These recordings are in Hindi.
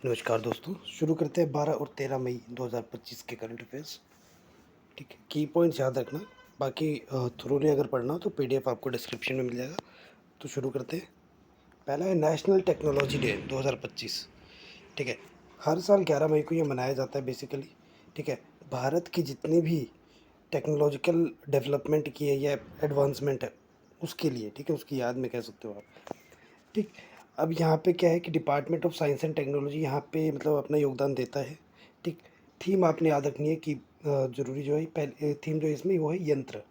नमस्कार दोस्तों, शुरू करते हैं 12 और 13 मई 2025 के करंट अफेयर्स। ठीक है, की पॉइंट्स याद रखना। बाकी थ्रोली अगर पढ़ना हो तो पीडीएफ आपको डिस्क्रिप्शन में मिल जाएगा। तो शुरू करते हैं। पहला है नेशनल टेक्नोलॉजी डे 2025। ठीक है, हर साल 11 मई को ये मनाया जाता है बेसिकली। ठीक है, भारत की जितनी भी टेक्नोलॉजिकल डेवलपमेंट की है या एडवांसमेंट है उसके लिए, ठीक है, उसकी याद में कह सकते हो आप। ठीक। अब यहाँ पे क्या है कि department of science and technology यहाँ पे मतलब अपना योगदान देता है। ठीक। थीम आपने याद रखनी है कि ज़रूरी जो है पहले थीम जो है इसमें वो है Yantra,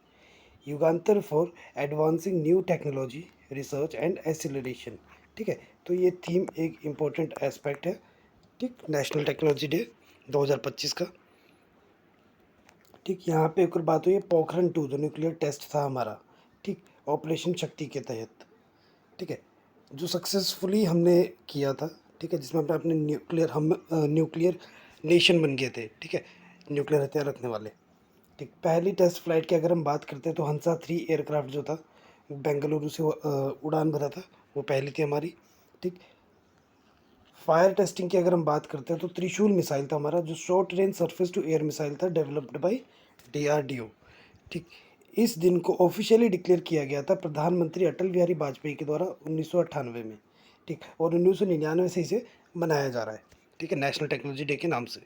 Yugantar for advancing new technology research and acceleration. ठीक है, तो ये थीम एक इम्पोर्टेंट एस्पेक्ट है। ठीक, नेशनल टेक्नोलॉजी डे 2025 का। ठीक, यहाँ पे एक और बात हुई है पोखरण 2 जो न्यूक्लियर टेस्ट था हमारा। ठीक, ऑपरेशन शक्ति के तहत। ठीक है, जो सक्सेसफुली हमने किया था। ठीक है, जिसमें अपने न्यूक्लियर नेशन बन गए थे। ठीक है, न्यूक्लियर हथियार रखने वाले। ठीक, पहली टेस्ट फ्लाइट की अगर हम बात करते हैं तो हंसा 3 एयरक्राफ्ट जो था वो बेंगलुरु से उड़ान भरा था, वो पहली थी हमारी। ठीक, फायर टेस्टिंग की अगर हम बात करते हैं तो त्रिशूल मिसाइल था हमारा, जो short range surface to air missile था, डेवलप्ड बाय डीआरडीओ। ठीक, इस दिन को ऑफिशियली डिक्लेयर किया गया था प्रधानमंत्री अटल बिहारी वाजपेयी के द्वारा 1998 में। ठीक, और 1999 से इसे मनाया जा रहा है। ठीक है, नेशनल टेक्नोलॉजी डे के नाम से।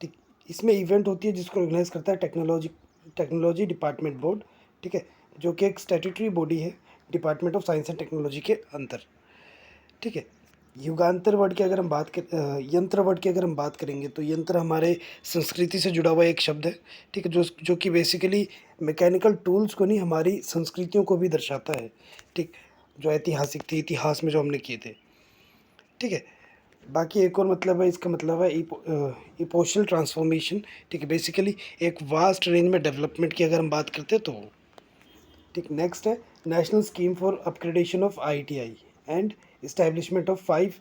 ठीक, इसमें इवेंट होती है जिसको ऑर्गेनाइज करता है टेक्नोलॉजी डिपार्टमेंट बोर्ड। ठीक है, जो कि एक स्टैट्यूटरी बॉडी है department of science and technology के अंदर। ठीक है, युगांतर वर्ड की अगर हम बात कर यंत्र वर्ड की अगर हम बात करेंगे तो यंत्र हमारे संस्कृति से जुड़ा हुआ एक शब्द है। ठीक है, जो कि बेसिकली मैकेनिकल टूल्स को नहीं, हमारी संस्कृतियों को भी दर्शाता है। ठीक, जो ऐतिहासिक थी, इतिहास में जो हमने किए थे। ठीक है, बाकी एक और मतलब है, इसका मतलब है इपोशल ट्रांसफॉर्मेशन। ठीक है, बेसिकली एक वास्ट रेंज में डेवलपमेंट की अगर हम बात करते हैं तो। ठीक, नेक्स्ट है national scheme for upgradation of ITI and establishment of 5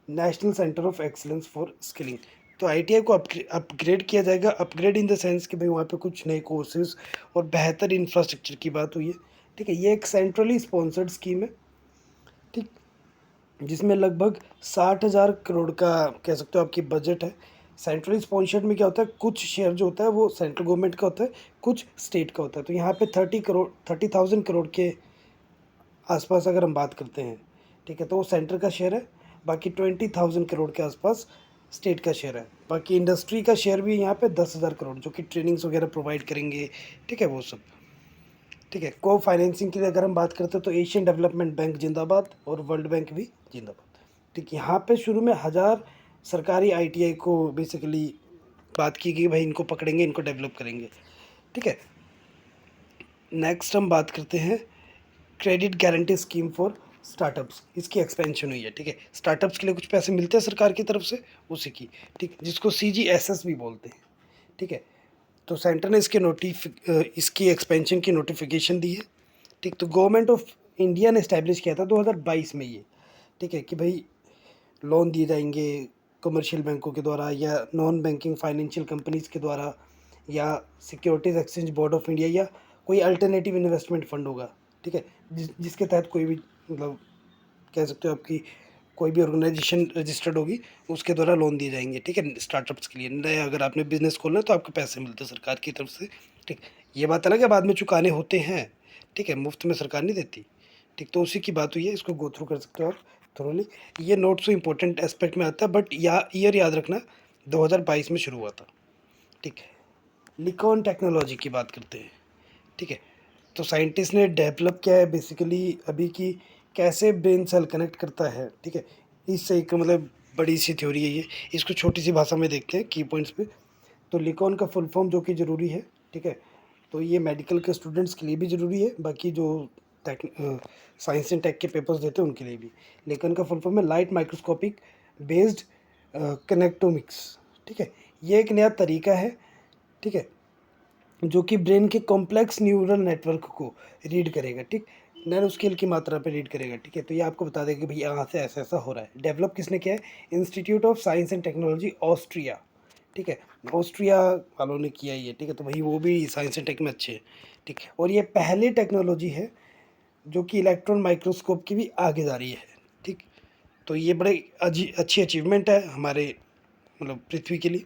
national centre of excellence for skilling. तो आईटीआई को अपग्रेड किया जाएगा। अपग्रेड इन द सेंस कि भाई वहाँ पे कुछ नए कोर्सेज और बेहतर इंफ्रास्ट्रक्चर की बात हुई है। ठीक है, ये एक सेंट्रली स्पॉन्सर्ड स्कीम है। ठीक, जिसमें लगभग 60,000 करोड़ का कह सकते हो आपकी बजट है। सेंट्रली स्पॉन्सर्ड में क्या होता है, कुछ शेयर जो होता है वो सेंट्रल गवर्नमेंट का होता है, कुछ स्टेट का होता है। तो यहाँ पे 30,000 करोड़ के आसपास अगर हम बात करते हैं, ठीक है, तो वो सेंटर का शेयर है। बाकी 20,000 करोड़ के आसपास स्टेट का शेयर है। बाकी इंडस्ट्री का शेयर भी यहाँ पे 10,000 करोड़, जो कि ट्रेनिंग्स वगैरह प्रोवाइड करेंगे। ठीक है, वो सब। ठीक है, को फाइनेंसिंग के लिए अगर हम बात करते हैं तो एशियन डेवलपमेंट बैंक जिंदाबाद और वर्ल्ड बैंक भी जिंदाबाद। ठीक, यहाँ पे शुरू में 1000 सरकारी आईटीआई को बेसिकली बात की गई, भाई इनको पकड़ेंगे, इनको डेवलप करेंगे। ठीक है, नेक्स्ट हम बात करते हैं credit guarantee scheme for startups. इसकी एक्सपेंशन हुई है। ठीक है, स्टार्टअप्स के लिए कुछ पैसे मिलते हैं सरकार की तरफ से, उसी की। ठीक, जिसको सीजीएसएस भी बोलते हैं। ठीक है, तो सेंटर ने इसकी एक्सपेंशन की नोटिफिकेशन दी है। ठीक, तो गवर्नमेंट ऑफ इंडिया ने इस्टेब्लिश किया था 2022 में ये। ठीक है, कि भाई लोन दिए जाएंगे कमर्शियल बैंकों के द्वारा या नॉन बैंकिंग फाइनेंशियल कंपनीज के द्वारा, या securities exchange board of India, या कोई अल्टरनेटिव इन्वेस्टमेंट फंड होगा। ठीक है, जिसके तहत कोई भी मतलब कह सकते हो आपकी कोई भी ऑर्गेनाइजेशन रजिस्टर्ड होगी, उसके द्वारा लोन दिए जाएंगे। ठीक है, स्टार्टअप्स के लिए नए अगर आपने बिजनेस खोलना है तो आपको पैसे मिलते हैं सरकार की तरफ से। ठीक, ये बात अलग है बाद में चुकाने होते हैं। ठीक है, मुफ्त में सरकार नहीं देती। ठीक, तो उसी की बात हुई है, इसको गो थ्रू कर सकते हो आप थोरोली। ये नोट सो इम्पोर्टेंट एस्पेक्ट में आता है, बट ईयर याद रखना 2022 में शुरू हुआ था। ठीक, लिकॉन टेक्नोलॉजी की बात करते हैं। ठीक है, तो साइंटिस्ट ने डेवलप किया है बेसिकली अभी की कैसे ब्रेन सेल कनेक्ट करता है। ठीक है, इससे एक मतलब बड़ी सी थ्योरी है ये। इसको छोटी सी भाषा में देखते हैं की पॉइंट्स पे। तो लिकॉन का फुल फॉर्म जो कि ज़रूरी है। ठीक है, तो ये मेडिकल के स्टूडेंट्स के लिए भी ज़रूरी है, बाकी जो साइंस एंड टेक के पेपर्स देते हैं उनके लिए भी। लिकॉन का फुल फॉर्म है लाइट माइक्रोस्कोपिक बेस्ड कनेक्टोमिक्स। ठीक है, ये एक नया तरीका है। ठीक है, जो कि ब्रेन के कॉम्प्लेक्स न्यूरल नेटवर्क को रीड करेगा। ठीक, नैनो स्केल की मात्रा पे रीड करेगा। ठीक है, तो ये आपको बता देगा कि भाई यहाँ से ऐसा ऐसा हो रहा है। डेवलप किसने किया है? Institute of science and technology Austria. ठीक है, ऑस्ट्रिया वालों ने किया ही है। ठीक है, तो भाई वो भी साइंस एंड टेक में अच्छे हैं। ठीक, और ये पहली टेक्नोलॉजी है जो कि इलेक्ट्रॉन माइक्रोस्कोप की भी आगे जा रही है। ठीक, तो ये बड़े अच्छी अचीवमेंट है हमारे मतलब पृथ्वी के लिए।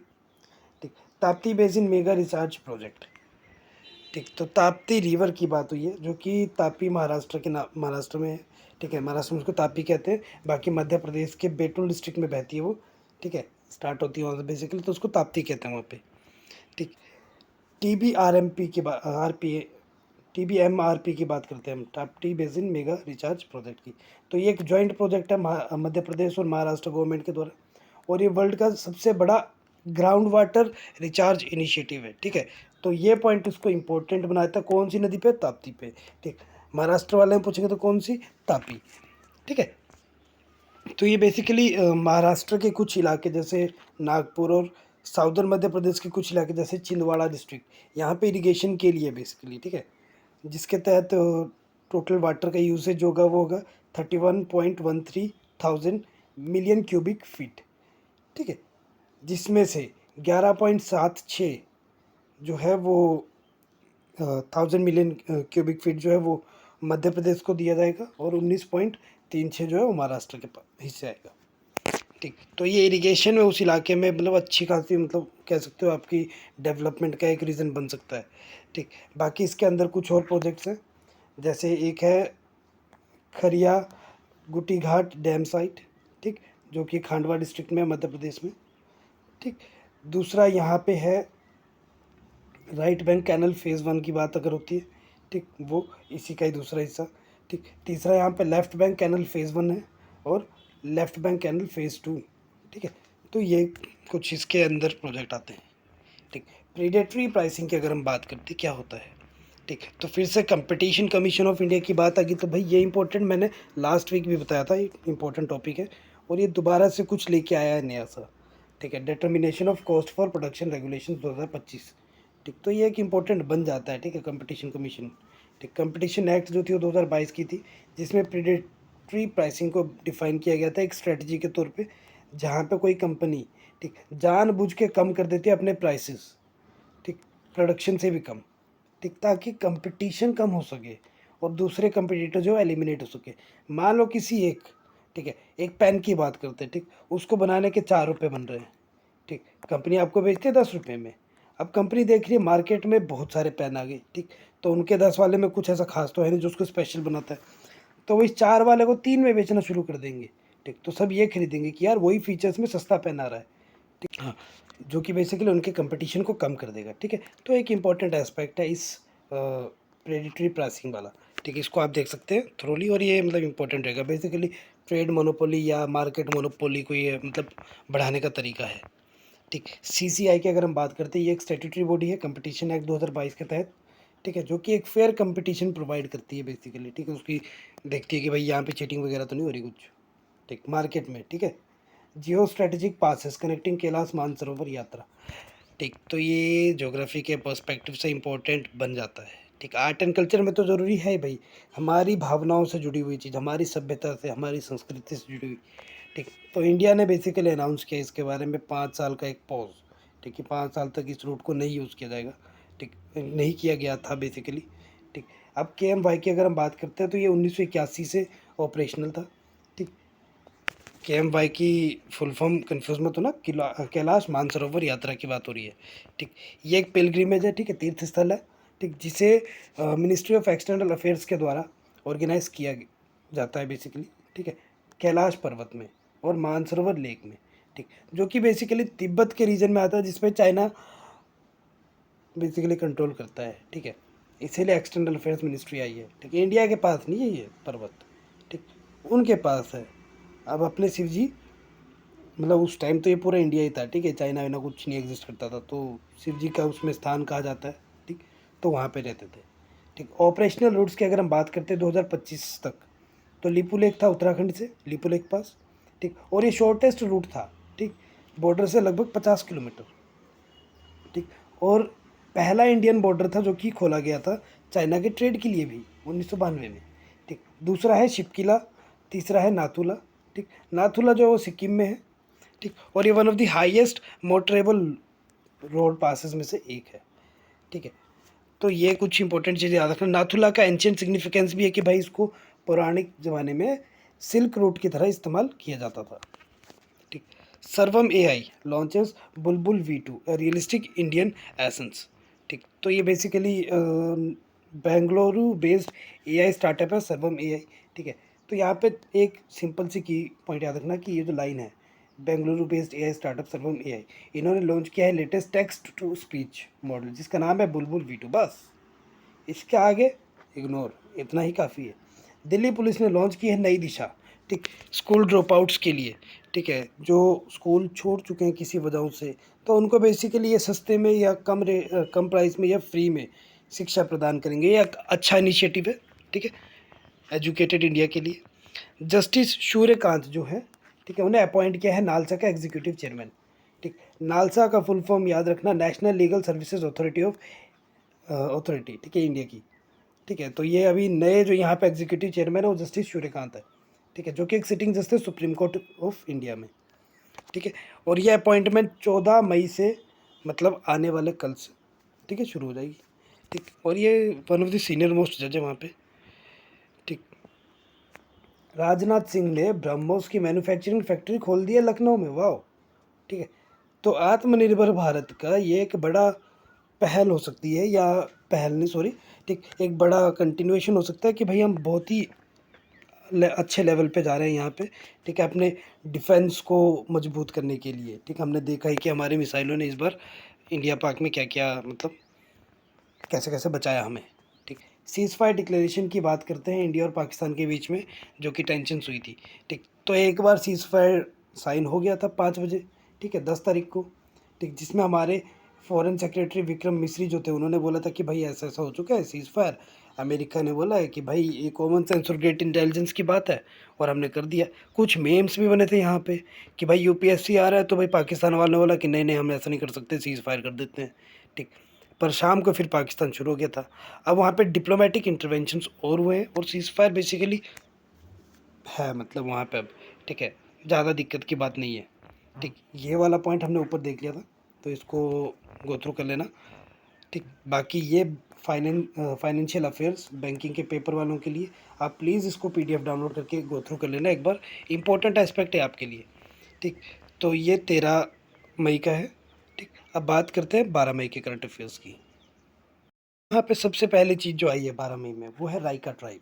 ठीक, Tapti basin mega recharge project. ठीक, तो ताप्ती रिवर की बात हुई है, जो कि तापी महाराष्ट्र में है। ठीक है, महाराष्ट्र में उसको तापी कहते हैं, बाकी मध्य प्रदेश के बैतूल डिस्ट्रिक्ट में बहती है वो। ठीक है, स्टार्ट होती है वहाँ से बेसिकली, तो उसको ताप्ती कहते हैं वहाँ पे। ठीक, TBRMP की बात TBMRP की बात करते हैं हम, Tapti basin mega recharge project की। तो ये एक जॉइंट प्रोजेक्ट है मध्य प्रदेश और महाराष्ट्र गवर्नमेंट के द्वारा, और ये वर्ल्ड का सबसे बड़ा ग्राउंड वाटर रिचार्ज इनिशिएटिव है। ठीक है, तो ये पॉइंट इसको इम्पोर्टेंट बनाता है। कौन सी नदी पे? ताप्ती पे। ठीक, महाराष्ट्र वाले में पूछेंगे तो कौन सी? तापी। ठीक है, तो ये बेसिकली महाराष्ट्र के कुछ इलाके जैसे नागपुर और साउदर्न मध्य प्रदेश के कुछ इलाके जैसे छिंदवाड़ा डिस्ट्रिक्ट, यहाँ पे इरिगेशन के लिए बेसिकली। ठीक है, जिसके तहत टोटल वाटर का यूसेज होगा वो होगा 31.13 थाउजेंड मिलियन क्यूबिक फीट। ठीक है, जिसमें से 11.76 जो है वो 1000 मिलियन क्यूबिक फीट जो है वो मध्य प्रदेश को दिया जाएगा, और 19.36 जो है वो महाराष्ट्र के हिस्से आएगा। ठीक, तो ये इरिगेशन में उस इलाके में मतलब अच्छी खासी मतलब कह सकते हो आपकी डेवलपमेंट का एक रीज़न बन सकता है। ठीक, बाकी इसके अंदर कुछ और प्रोजेक्ट्स हैं, जैसे एक है खरिया गुटी घाट डैम साइट। ठीक, जो कि खांडवा डिस्ट्रिक्ट में मध्य प्रदेश में। ठीक, दूसरा यहाँ पे है राइट बैंक कैनल फेज़ 1 की बात अगर होती है, ठीक, वो इसी का ही दूसरा हिस्सा। ठीक, तीसरा यहाँ पे लेफ़्ट बैंक कैनल फेज़ 1 है, और लेफ़्ट बैंक कैनल फेज़ 2। ठीक है, तो ये कुछ इसके अंदर प्रोजेक्ट आते हैं। ठीक, प्रीडेटरी प्राइसिंग की अगर हम बात करते क्या होता है। ठीक, तो फिर से कंपटीशन कमीशन ऑफ इंडिया की बात आ गई, तो भाई ये इंपॉर्टेंट, मैंने लास्ट वीक भी बताया था, ये इंपॉर्टेंट टॉपिक है, और ये दोबारा से कुछ लेके आया है नया सा। ठीक है, determination of cost for production regulation 2025। ठीक, तो ये एक इम्पोर्टेंट बन जाता है। ठीक है, कंपटीशन कमीशन। ठीक, कंपटीशन एक्ट जो थी वो 2022 की थी, जिसमें प्रीडेटरी प्राइसिंग को डिफाइन किया गया था एक स्ट्रेटजी के तौर पे, जहाँ पे कोई कंपनी ठीक जानबूझ के कम कर देती है अपने प्राइसेस, ठीक, प्रोडक्शन से भी कम। ठीक, ताकि कंपटीशन कम हो सके और दूसरे कंपटीटर जो एलिमिनेट हो सके। मान लो किसी एक, ठीक है, एक पेन की बात करते हैं, ठीक, उसको बनाने के 4 रुपये बन रहे हैं। ठीक, कंपनी आपको बेचती है 10 रुपये में। अब कंपनी देख रही है मार्केट में बहुत सारे पेन आ गए, ठीक, तो उनके 10 वाले में कुछ ऐसा खास तो है नहीं जो उसको स्पेशल बनाता है, तो वो इस 4 वाले को 3 में बेचना शुरू कर देंगे। ठीक, तो सब ये खरीदेंगे कि यार वही फीचर्स में सस्ता पेन आ रहा है। ठीक, हाँ, जो कि बेसिकली उनके कंपटीशन को कम कर देगा। ठीक है, तो एक इम्पॉर्टेंट एस्पेक्ट है इस प्रेडिटरी प्राइसिंग वाला। ठीक है, इसको आप देख सकते हैं थ्रोली, और ये मतलब इम्पोर्टेंट रहेगा। बेसिकली ट्रेड मोनोपोली या मार्केट मोनोपोली को ये मतलब बढ़ाने का तरीका है। ठीक, CCI की अगर हम बात करते हैं, ये एक स्टैट्यूटरी बॉडी है कंपटीशन एक्ट 2022 के तहत। ठीक है, जो कि एक फेयर कंपटीशन प्रोवाइड करती है बेसिकली। ठीक है, उसकी देखती है कि भाई यहाँ पे चीटिंग वगैरह तो नहीं हो रही कुछ, ठीक, मार्केट में। ठीक है, geo strategic passes connecting Kailash Mansarovar यात्रा। ठीक, तो ये ज्योग्राफी के पर्सपेक्टिव से इम्पोर्टेंट बन जाता है। ठीक, आर्ट एंड कल्चर में तो ज़रूरी है भाई, हमारी भावनाओं से जुड़ी हुई चीज़, हमारी सभ्यता से, हमारी संस्कृति से जुड़ी हुई। ठीक, तो इंडिया ने बेसिकली अनाउंस किया इसके बारे में 5 साल का एक पॉज। ठीक है, 5 साल तक इस रूट को नहीं यूज़ किया जाएगा। ठीक, नहीं किया गया था बेसिकली। ठीक, अब KMY की अगर हम बात करते हैं तो ये 1981 से ऑपरेशनल था। ठीक, KMY की फुल फॉर्म कन्फ्यूज मत हो ना, कैलाश मानसरोवर यात्रा की बात हो रही है। ठीक, ये एक पिलग्रिमेज है, ठीक है, तीर्थ स्थल है। ठीक, जिसे मिनिस्ट्री ऑफ एक्सटर्नल अफेयर्स के द्वारा ऑर्गेनाइज किया जाता है बेसिकली। ठीक है, कैलाश पर्वत में और मानसरोवर लेक में। ठीक, जो कि बेसिकली तिब्बत के रीजन में आता है, जिसमें चाइना बेसिकली कंट्रोल करता है। ठीक है, इसीलिए एक्सटर्नल अफेयर्स मिनिस्ट्री आई है। ठीक, इंडिया के पास नहीं है ये पर्वत, ठीक, उनके पास है। अब अपने शिव जी मतलब उस टाइम तो ये पूरा इंडिया ही था। ठीक है, चाइना वाइना कुछ नहीं एग्जिस्ट करता था, तो शिव जी का उसमें स्थान कहा जाता है। ठीक, तो वहाँ पे रहते थे। ठीक, ऑपरेशनल रूट्स की अगर हम बात करते हैं 2025 तक, तो लिपू लेक था उत्तराखंड से, लिपू लेक पास। ठीक, और ये शॉर्टेस्ट रूट था। ठीक, बॉर्डर से लगभग 50 किलोमीटर। ठीक, और पहला इंडियन बॉर्डर था जो कि खोला गया था चाइना के ट्रेड के लिए भी 1992 में। ठीक, दूसरा है शिपकिला, तीसरा है नाथुला। ठीक, नाथुला जो है वो सिक्किम में है। ठीक, और ये one of the highest motorable road passes में से एक है। ठीक है, तो ये कुछ इंपॉर्टेंट चीज़ें याद रखना। नाथुला का एंशियंट सिग्निफिकेंस भी है कि भाई इसको पौराणिक ज़माने में सिल्क रूट की तरह इस्तेमाल किया जाता था। ठीक। सर्वम एआई लॉन्चेस बुलबुल V2 रियलिस्टिक इंडियन एसेंस। ठीक। तो ये basically Bengaluru based AI startup है सर्वम एआई। ठीक है। तो यहाँ पे एक सिंपल सी की पॉइंट याद रखना कि ये जो लाइन है, Bengaluru based AI startup Sarvam AI, इन्होंने लॉन्च किया है latest text to speech model जिसका नाम है बुलबुल V2। बस इसके आगे इग्नोर, इतना ही काफ़ी है। दिल्ली पुलिस ने लॉन्च की है नई दिशा। ठीक। स्कूल ड्रॉप आउट्स के लिए। ठीक है, जो स्कूल छोड़ चुके हैं किसी वजहों से, तो उनको बेसिकली ये सस्ते में या कम प्राइस में या फ्री में शिक्षा प्रदान करेंगे। ये एक अच्छा इनिशिएटिव है। ठीक है, एजुकेटेड इंडिया के लिए। जस्टिस सूर्यकांत जो है, ठीक है, उन्हें अपॉइंट किया है नालसा का एग्जीक्यूटिव चेयरमैन। ठीक। नालसा का फुल फॉर्म याद रखना, नेशनल लीगल सर्विसेज अथॉरिटी, ठीक है, इंडिया की। ठीक है, तो ये अभी नए जो यहाँ पे एग्जीक्यूटिव चेयरमैन है वो जस्टिस सूर्यकांत है। ठीक है, जो कि एक sitting justice supreme court of India में। ठीक है, और ये अपॉइंटमेंट 14 मई से, मतलब आने वाले कल से, ठीक है, शुरू हो जाएगी। ठीक, और ये one of the senior most जज है वहाँ पे। ठीक। राजनाथ सिंह ने ब्रह्मोस की मैन्युफैक्चरिंग फैक्ट्री खोल दी है लखनऊ में। वाह। ठीक है, तो आत्मनिर्भर भारत का ये एक बड़ा पहल हो सकती है, या पहल नहीं सॉरी, ठीक, एक बड़ा कंटिन्यूएशन हो सकता है कि भाई हम बहुत ही अच्छे लेवल पे जा रहे हैं यहाँ पे। ठीक है, अपने डिफेंस को मजबूत करने के लिए। ठीक, हमने देखा है कि हमारे मिसाइलों ने इस बार इंडिया पाक में क्या क्या, मतलब कैसे कैसे बचाया हमें। ठीक। सीज़ फायर डिक्लेरेशन की बात करते हैं इंडिया और पाकिस्तान के बीच में, जो कि टेंशन हुई थी। ठीक, तो एक बार सीज़ फायर साइन हो गया था 5 बजे, ठीक है, 10 तारीख को। ठीक, जिसमें हमारे फॉरेन सेक्रेटरी विक्रम मिस्री जो थे, उन्होंने बोला था कि भाई ऐसा ऐसा हो चुका है सीज़ फायर। अमेरिका ने बोला है कि भाई ये कॉमन सेंस और ग्रेट इंटेलिजेंस की बात है, और हमने कर दिया। कुछ मेम्स भी बने थे यहाँ पे कि भाई यूपीएससी आ रहा है, तो भाई पाकिस्तान वालों ने बोला कि नहीं नहीं हम ऐसा नहीं कर सकते, सीज़ फायर कर देते हैं। ठीक, पर शाम को फिर पाकिस्तान शुरू हो गया था। अब वहाँ पे डिप्लोमेटिक इंटरवेंशंस और हुए हैं, और सीज़ फायर बेसिकली है, मतलब वहाँ पे अब, ठीक है, ज़्यादा दिक्कत की बात नहीं है। ठीक, ये वाला पॉइंट हमने ऊपर देख लिया था, तो इसको गो थ्रू कर लेना। ठीक, बाकी ये फाइनेंशियल अफेयर्स बैंकिंग के पेपर वालों के लिए आप प्लीज़ इसको पीडीएफ डाउनलोड करके गो थ्रू कर लेना एक बार, इंपॉर्टेंट एस्पेक्ट है आपके लिए। ठीक, तो ये 13 मई का है। ठीक, अब बात करते हैं 12 मई के करंट अफेयर्स की। यहाँ पे सबसे पहली चीज़ जो आई है 12 मई में, वो है राइका ट्राइब।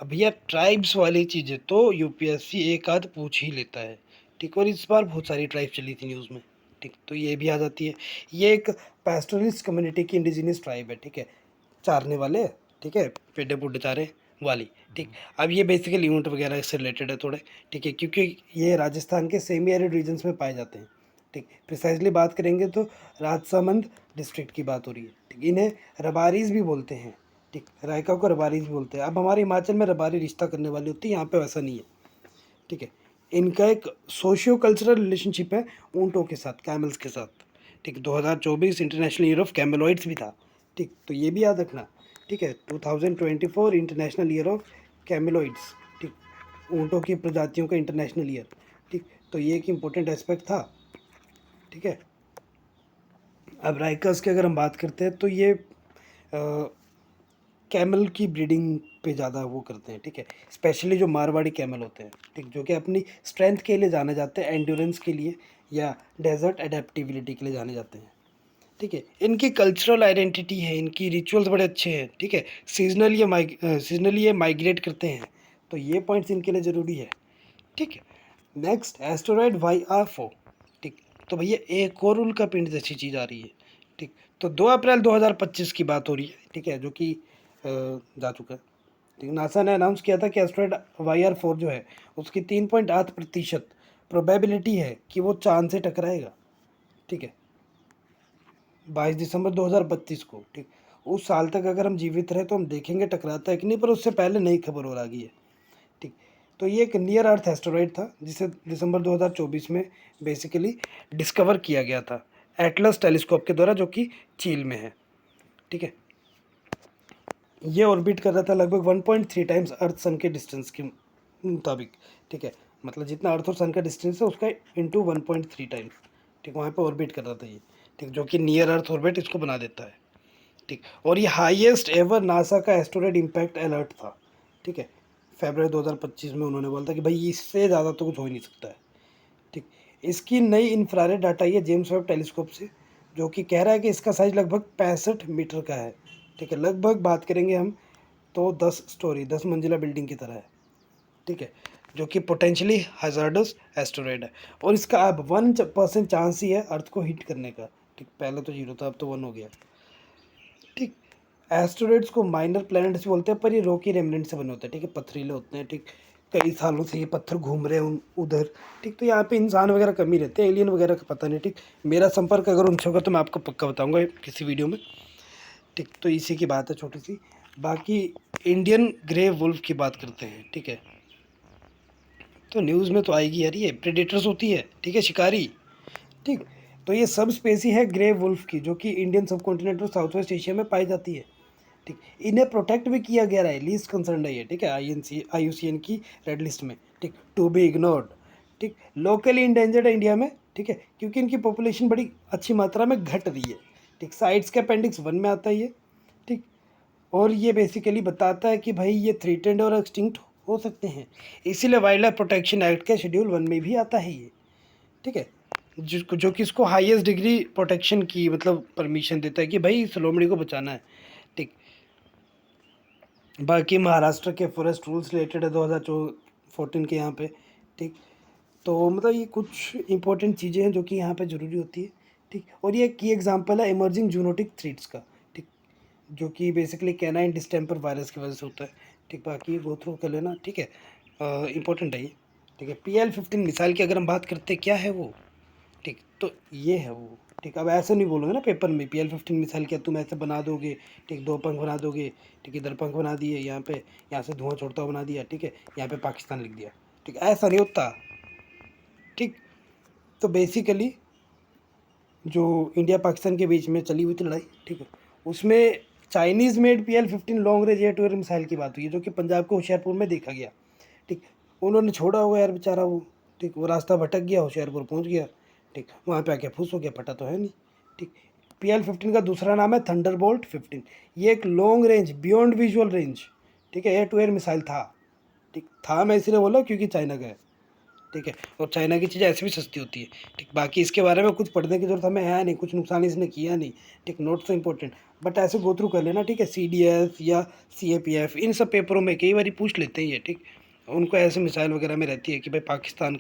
अब भैया ट्राइब्स वाली चीज़ें तो यूपीएससी एक आध पूछ ही लेता है। ठीक, और इस बार बहुत सारी ट्राइब चली थी न्यूज़ में। ठीक, तो ये भी आ जाती है। ये एक पैस्टोरलिस्ट कम्युनिटी की इंडिजिनियस ट्राइब है। ठीक है, चारने वाले, ठीक है, पेड़े पुड्डे चारे वाली। ठीक, अब ये बेसिकली ऊँट वगैरह से रिलेटेड है थोड़े। ठीक है, क्योंकि ये राजस्थान के सेमी एरिड रीजन्स में पाए जाते हैं। ठीक, प्रिसाइजली बात करेंगे तो राजसमंद डिस्ट्रिक्ट की बात हो रही है। ठीक, इन्हें रबारीज भी बोलते हैं। ठीक, रायका को रबारीज भी बोलते हैं। अब हमारे हिमाचल में रबारी रिश्ता करने वाली होती है, यहाँ पे वैसा नहीं है। ठीक है, इनका एक सोशियो कल्चरल रिलेशनशिप है ऊँटों के साथ, कैमल्स के साथ। ठीक, 2024 इंटरनेशनल ईयर ऑफ कैमलॉइड्स भी था। ठीक, तो ये भी याद रखना। ठीक है, 2024 इंटरनेशनल ईयर ऑफ कैमलॉइड्स। ठीक, ऊँटों की प्रजातियों का इंटरनेशनल ईयर। ठीक, तो ये एक इम्पोर्टेंट एस्पेक्ट था। ठीक है, अब राइकर्स की अगर हम बात करते हैं तो ये कैमल की ब्रीडिंग पे ज़्यादा वो करते हैं। ठीक है, स्पेशली जो मारवाड़ी कैमल होते हैं, ठीक, जो कि अपनी स्ट्रेंथ के लिए जाने जाते हैं, एंड्योरेंस के लिए या डेजर्ट एडेप्टिबिलिटी के लिए जाने जाते हैं। ठीक है, इनकी कल्चरल आइडेंटिटी है, इनकी रिचुअल्स बड़े अच्छे हैं। ठीक है, सीजनली ये माइग्रेट करते हैं, तो ये पॉइंट्स इनके लिए ज़रूरी है। ठीक है, नेक्स्ट एस्टेरॉयड YR4। ठीक, तो भैया एक और उल्का पिंड जैसी चीज़ आ रही है। ठीक, तो 2 अप्रैल 2025 की बात हो रही है। ठीक है, जो कि जा चुका है। ठीक, नासा ने अनाउंस किया था कि एस्टेरॉयड YR4 जो है उसकी 3.8% प्रोबेबिलिटी है कि वो चांद से टकराएगा। ठीक है, 22 दिसंबर 2032 को। ठीक, उस साल तक अगर हम जीवित रहे तो हम देखेंगे टकराता है कि नहीं, पर उससे पहले नई खबर और आ गई है। ठीक, तो ये एक नियर अर्थ एस्टेरॉयड था जिसे दिसंबर 2024 में बेसिकली डिस्कवर किया गया था एटलस टेलीस्कोप के द्वारा, जो कि चील में है। ठीक है, ये ऑर्बिट कर रहा था लगभग 1.3 टाइम्स अर्थ सन के डिस्टेंस के मुताबिक। ठीक है, मतलब जितना अर्थ और सन का डिस्टेंस है उसका इंटू 1.3 टाइम्स। ठीक, वहाँ पे ऑर्बिट कर रहा था ये। ठीक, जो कि नियर अर्थ ऑर्बिट इसको बना देता है। ठीक, और ये हाईएस्ट एवर नासा का एस्टेरॉयड इम्पैक्ट अलर्ट था। ठीक है, फरवरी 2025 में उन्होंने बोला था कि भाई इससे ज़्यादा तो कुछ हो ही नहीं सकता है। ठीक, इसकी नई इंफ्रारेड डाटा आई है जेम्स वेब टेलीस्कोप से, जो कि कह रहा है कि इसका साइज लगभग 65 मीटर का है। ठीक है, लगभग बात करेंगे हम तो 10 मंजिला बिल्डिंग की तरह है। ठीक है, जो कि पोटेंशियली हैज़ार्डस एस्टेरॉयड है, और इसका अब 1% चांस ही है अर्थ को हिट करने का। ठीक, पहले तो 0 था, अब तो 1 हो गया। ठीक, एस्टेरॉइड्स को माइनर प्लैनेट्स बोलते हैं, पर ये रॉकी रेमनेंट से बने होते हैं। ठीक है, पथरीले होते हैं। ठीक, कई सालों से ये पत्थर घूम रहे हैं उधर। ठीक, तो यहाँ पे इंसान वगैरह कम ही रहते हैं, एलियन वगैरह का पता नहीं। ठीक, मेरा संपर्क अगर उनसे होगा तो मैं आपको पक्का बताऊंगा किसी वीडियो में। ठीक, तो इसी की बात है छोटी सी। बाकी इंडियन ग्रे वुल्फ की बात करते हैं। ठीक है, तो न्यूज़ में तो आएगी यार, ये प्रेडेटर्स होती है। ठीक है, शिकारी। ठीक, तो ये सब स्पेसी है ग्रे वुल्फ की, जो कि इंडियन सब कॉन्टिनेंट और साउथ वेस्ट एशिया में पाई जाती है। ठीक, इन्हें प्रोटेक्ट भी किया गया है, लीस्ट कंसर्न है ये। ठीक है, IUCN की रेड लिस्ट में। ठीक, टू बी इग्नोर्ड। ठीक, लोकली इंडेंजर्ड है इंडिया में। ठीक है, क्योंकि इनकी पॉपुलेशन बड़ी अच्छी मात्रा में घट रही है। ठीक, साइट्स के अपेंडिक्स 1 में आता है ये। ठीक, और ये बेसिकली बताता है कि भाई ये थ्रेटेंड और एक्सटिंक्ट हो सकते हैं, इसीलिए वाइल्ड लाइफ प्रोटेक्शन एक्ट के शेड्यूल 1 में भी आता है ये। ठीक है, जो कि इसको हाईएस्ट डिग्री प्रोटेक्शन की मतलब परमिशन देता है कि भाई इस लोमड़ी को बचाना है। ठीक, बाकी महाराष्ट्र के फॉरेस्ट रूल्स रिलेटेड है 2014 के यहाँ पे। ठीक, तो मतलब ये कुछ इंपॉर्टेंट चीज़ें हैं जो कि यहाँ पे ज़रूरी होती है। ठीक, और ये की एग्जांपल है इमर्जिंग जूनोटिक थ्रेट्स का। ठीक, जो कि बेसिकली कैनाइन डिस्टेम्पर वायरस की वजह से होता है। ठीक, बाकी गो थ्रू कर लेना। ठीक है, इंपॉर्टेंट है ये। ठीक है, PL-15 मिसाइल की अगर हम बात करते क्या है वो। ठीक, तो ये है वो। ठीक, अब ऐसे नहीं बोलोगे ना पेपर में PL-15 मिसाइल क्या तुम ऐसे बना दोगे। ठीक, 2 पंख बना दोगे। ठीक, इधर पंख बना दिए, यहाँ पे यहाँ से धुआं छोड़ता हुआ बना दिया। ठीक है, यहाँ पे पाकिस्तान लिख दिया। ठीक, ऐसा नहीं होता। ठीक, तो बेसिकली जो इंडिया पाकिस्तान के बीच में चली हुई थी लड़ाई, ठीक है, उसमें Chinese made PL-15 long range air to air missile की बात हुई है, जो कि पंजाब के होशियारपुर में देखा गया। ठीक, उन्होंने छोड़ा हुआ यार बेचारा वो। ठीक, वो रास्ता भटक गया, होशियारपुर पहुंच गया। ठीक, वहाँ पे आके फुस हो गया, फटा तो है नहीं। ठीक, PL-15 का दूसरा नाम है थंडरबोल्ट 15। ये एक long range beyond visual range, ठीक है, एयर टू एयर मिसाइल था। ठीक, था मैं इसलिए बोला क्योंकि चाइना का है। ठीक है, और चाइना की चीज़ें ऐसे भी सस्ती होती है। ठीक, बाकी इसके बारे में कुछ पढ़ने की जरूरत हमें है नहीं, कुछ नुकसान इसने किया नहीं। ठीक, नोट सो इम्पोर्टेंट, बट ऐसे गो थ्रू कर लेना। ठीक है, CDF या CAPF इन सब पेपरों में कई बार पूछ लेते हैं ये। ठीक, उनको ऐसे मिसाइल वगैरह में रहती है कि भाई पाकिस्तान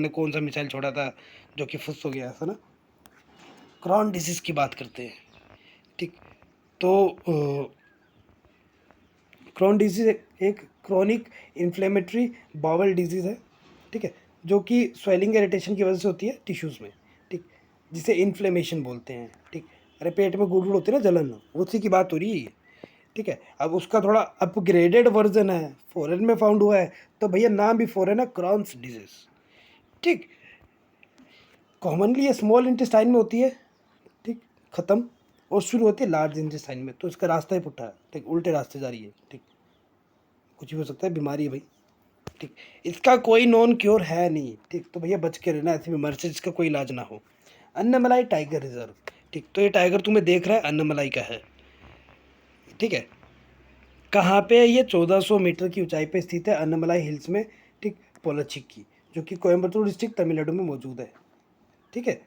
ने कौन सा मिसाइल छोड़ा था जो कि फुस हो गया, ऐसा ना। क्रॉन डिजीज़ की बात करते हैं। ठीक, तो क्रॉन डिजीज़ एक क्रॉनिक इन्फ्लेमेटरी बाउल डिजीज़ है। ठीक है, जो कि स्वेलिंग इरिटेशन की वजह से होती है टिश्यूज़ में। ठीक, जिसे इन्फ्लेमेशन बोलते हैं। ठीक, अरे पेट में गुड़गुड़ होती है ना, जलन, उसी की बात हो रही है ये। ठीक है, अब उसका थोड़ा अपग्रेडेड वर्जन है, फॉरेन में फाउंड हुआ है, तो भैया नाम भी फॉरेन है, क्रॉन्स डिजीज़। ठीक, कॉमनली ये स्मॉल इंटेस्टाइन में होती है। ठीक, ख़त्म, और शुरू होती है लार्ज इंटेस्टाइन में, तो इसका रास्ता ही पुट्ठा है। ठीक, उल्टे रास्ते जा रही है। ठीक, कुछ भी हो सकता है, बीमारी है भाई। ठीक, इसका कोई नॉन क्योर है नहीं। ठीक, तो भैया बच के रहना ऐसी बीमारी से जिसका कोई इलाज ना हो। Annamalai tiger reserve. ठीक, तो ये टाइगर तुम्हें देख रहा है, अन्नमलाई का है। ठीक है, कहाँ पे है ये? 1400 मीटर की ऊंचाई पे स्थित है, अन्नमलाई हिल्स में। ठीक, पोलाचिक की, जो कि कोयम्बटूर डिस्ट्रिक्ट तमिलनाडु में मौजूद है। ठीक है,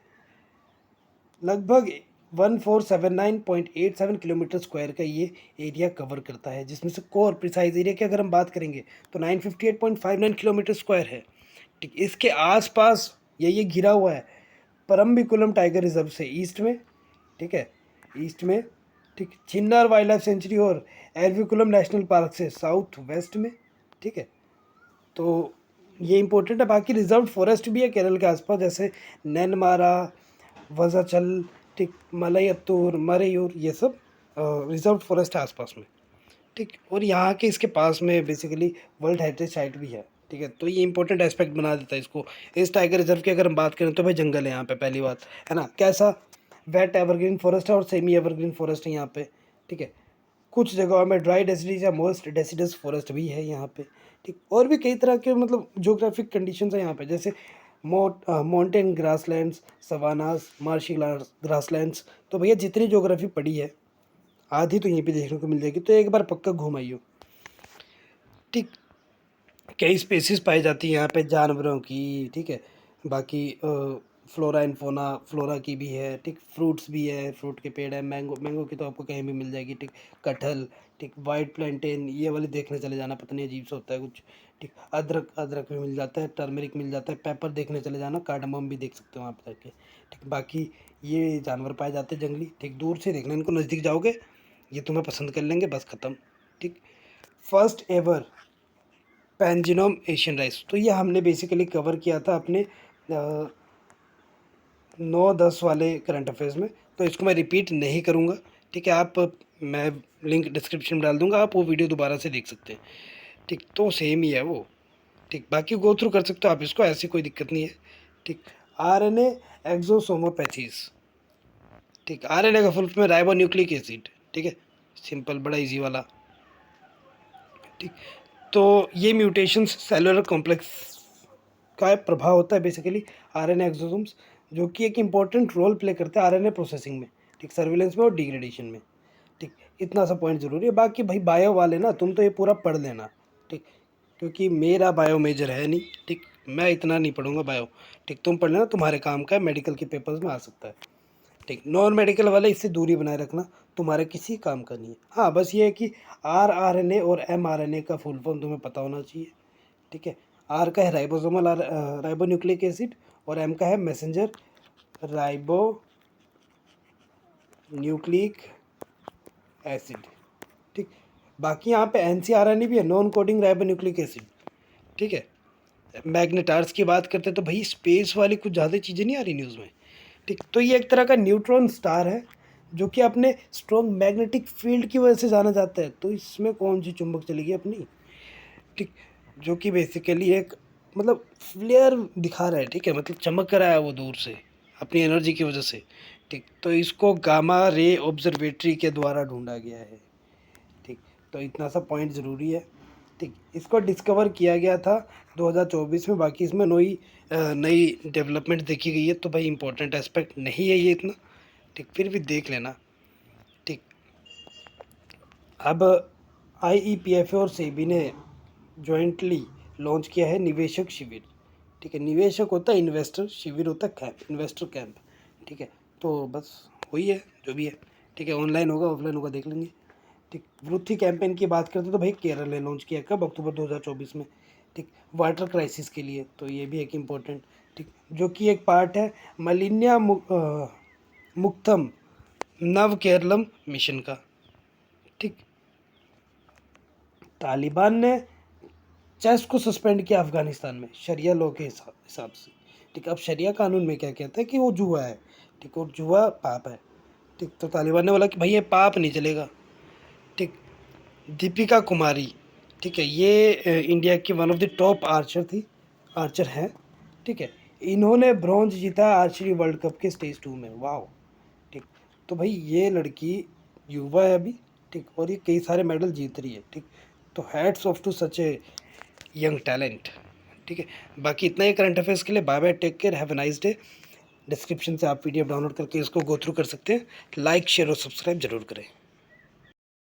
लगभग 1479.87 किलोमीटर स्क्वायर का ये एरिया कवर करता है, जिसमें से कोर प्रिसाइज एरिया की अगर हम बात करेंगे तो 958.59 किलोमीटर स्क्वायर है। ठीक, इसके आसपास ये घिरा हुआ है परम्बिकुलम टाइगर रिजर्व से ईस्ट में। ठीक है, ईस्ट में। ठीक, चिन्नार वाइल्ड लाइफ सेंचुरी और एरविकुलम नेशनल पार्क से साउथ वेस्ट में। ठीक है, तो ये इंपॉर्टेंट है। बाकी रिजर्व फॉरेस्ट भी है केरल के आसपास, जैसे नैनमारा, वजाचल, ठीक, मलयत्तूर, मरेयूर, ये सब रिजर्व फॉरेस्ट है आसपास में। ठीक, और यहाँ के इसके पास में बेसिकली वर्ल्ड हेरिटेज साइट भी है। ठीक है, तो ये इंपॉर्टेंट एस्पेक्ट बना देता है इसको। इस टाइगर रिजर्व की अगर हम बात करें तो भाई जंगल है यहाँ पे, पहली बात है ना। कैसा? वेट एवरग्रीन फॉरेस्ट है और सेमी एवरग्रीन फॉरेस्ट है यहाँ पे। ठीक है, कुछ जगहों में ड्राई डेसिडस या मोस्ट डेसिडस फॉरेस्ट भी है यहाँ पे। ठीक, और भी कई तरह के मतलब जोग्राफिक कंडीशंस है यहाँ पे, जैसे माउंटेन ग्रासलैंड्स, सवानास, मार्शी ग्रासलैंड्स। तो भैया जितनी जोग्राफी पड़ी है आधी तो यहीं पे देखने को मिल जाएगी, तो एक बार पक्का घूम आइयो। ठीक, कई स्पेसीज पाई जाती हैं यहाँ पे जानवरों की, ठीक है। बाकी फ्लोरा एंड फोना, फ्लोरा की भी है, ठीक। फ्रूट्स भी है, फ्रूट के पेड़ है, मैंगो, मैंगो की तो आपको कहीं भी मिल जाएगी, ठीक। कटहल, ठीक। वाइट प्लांटेन, ये वाली देखने चले जाना, पता नहीं अजीब सा होता है कुछ, ठीक। अदरक, अदरक भी मिल जाता है, टर्मरिक मिल जाता है, पेपर देखने चले जाना, कार्डमम भी देख सकते हो वहाँ पर जाके, ठीक। बाकी ये जानवर पाए जाते हैं जंगली, ठीक। दूर से देखना, इनको नज़दीक जाओगे ये तुम्हें पसंद कर लेंगे, बस ख़त्म, ठीक। फर्स्ट एवर पैनजिनोम एशियन राइस, तो ये हमने बेसिकली कवर किया था अपने 9-10 वाले करंट अफेयर्स में, तो इसको मैं रिपीट नहीं करूँगा, ठीक है। आप, मैं लिंक डिस्क्रिप्शन में डाल दूँगा, आप वो वीडियो दोबारा से देख सकते हैं, ठीक। तो सेम ही है वो, ठीक। बाकी गो थ्रू कर सकते हो आप इसको, ऐसी कोई दिक्कत नहीं है, ठीक। आरएनए एक्सोसोमोपैथीज, ठीक। आरएनए का फुल फॉर्म है राइबो न्यूक्लिक एसिड, ठीक है। सिंपल, बड़ा इजी वाला, ठीक। तो ये म्यूटेशंस सेलुलर कॉम्प्लेक्स का प्रभाव होता है बेसिकली आरएनए एक्सोसोम्स, जो कि एक इम्पॉर्टेंट रोल प्ले करते हैं आरएनए प्रोसेसिंग में, ठीक। सर्विलेंस में और डिग्रेडेशन में, ठीक। इतना सा पॉइंट ज़रूरी है। बाकी भाई बायो वाले ना, तुम तो ये पूरा पढ़ लेना, ठीक। क्योंकि मेरा बायो मेजर है नहीं, ठीक। मैं इतना नहीं पढ़ूंगा बायो, ठीक। तुम पढ़ लेना, तुम्हारे काम का है, मेडिकल के पेपर्स में आ सकता है, ठीक। नॉन मेडिकल वाले इससे दूरी बनाए रखना, तुम्हारे किसी काम का नहीं है। हाँ, बस ये है कि आरआरएनए और एमआरएनए का फुल फॉर्म तुम्हें पता होना चाहिए, ठीक है। आर का है राइबोसोमल राइबो न्यूक्लिक एसिड, और एम का है मैसेंजर राइबो न्यूक्लिक एसिड, ठीक। बाकी यहाँ पे एनसीआरएनए भी है, non coding ribo nucleic acid, ठीक है। मैग्नेटार्स की बात करते हैं तो भाई स्पेस वाली कुछ ज़्यादा चीज़ें नहीं आ रही न्यूज़ में, ठीक। तो ये एक तरह का न्यूट्रॉन स्टार है जो कि अपने स्ट्रॉन्ग मैग्नेटिक फील्ड की वजह से जाना जाता है। तो इसमें कौन सी चुंबक चलेगी अपनी, ठीक। जो कि बेसिकली एक, मतलब फ्लेयर दिखा रहा है, ठीक है, मतलब चमक रहा है वो दूर से अपनी एनर्जी की वजह से, ठीक। तो इसको गामा रे ऑब्जर्वेटरी के द्वारा ढूंढा गया है, ठीक। तो इतना सा पॉइंट ज़रूरी है, ठीक। इसको डिस्कवर किया गया था 2024 में। बाकी इसमें नई डेवलपमेंट देखी गई है, तो भाई इंपॉर्टेंट एस्पेक्ट नहीं है ये इतना, ठीक। फिर भी देख लेना, ठीक। अब IEPFA और सेबी ने जॉइंटली लॉन्च किया है निवेशक शिविर, ठीक है। निवेशक होता है इन्वेस्टर, शिविर होता है कैंप, इन्वेस्टर कैंप, ठीक है। तो बस वही है जो भी है, ठीक है। ऑनलाइन होगा ऑफलाइन होगा देख लेंगे, ठीक। वृद्धि कैंपेन की बात करते तो भाई केरल ने लॉन्च किया, कब, अक्टूबर 2024 में, ठीक। वाटर क्राइसिस के लिए, तो ये भी एक इम्पोर्टेंट, ठीक, जो कि एक पार्ट है मलिन्या मुक्तम नव केरलम मिशन का, ठीक। तालिबान ने चेस को सस्पेंड किया अफगानिस्तान में शरिया लॉ के हिसाब से, ठीक। अब शरिया कानून में क्या कहता है कि वो जुआ है, ठीक, और जुआ पाप है, ठीक। तो तालिबान ने बोला कि भाई ये पाप नहीं चलेगा, ठीक। दीपिका कुमारी, ठीक है, ये इंडिया की one of the top Archer हैं, ठीक है। इन्होंने ब्रॉन्ज जीता आर्चरी वर्ल्ड कप के स्टेज 2 में, वाह, ठीक। तो भाई ये लड़की युवा है अभी, ठीक, और ये कई सारे मेडल जीत रही है, ठीक। तो hats off to such a young talent, ठीक है। बाकी इतना ही करंट अफेयर्स के लिए। Bye bye, take care, have a nice day. Description से आप PDF डाउनलोड करके इसको गो थ्रू कर सकते हैं। लाइक शेयर और सब्सक्राइब जरूर करें।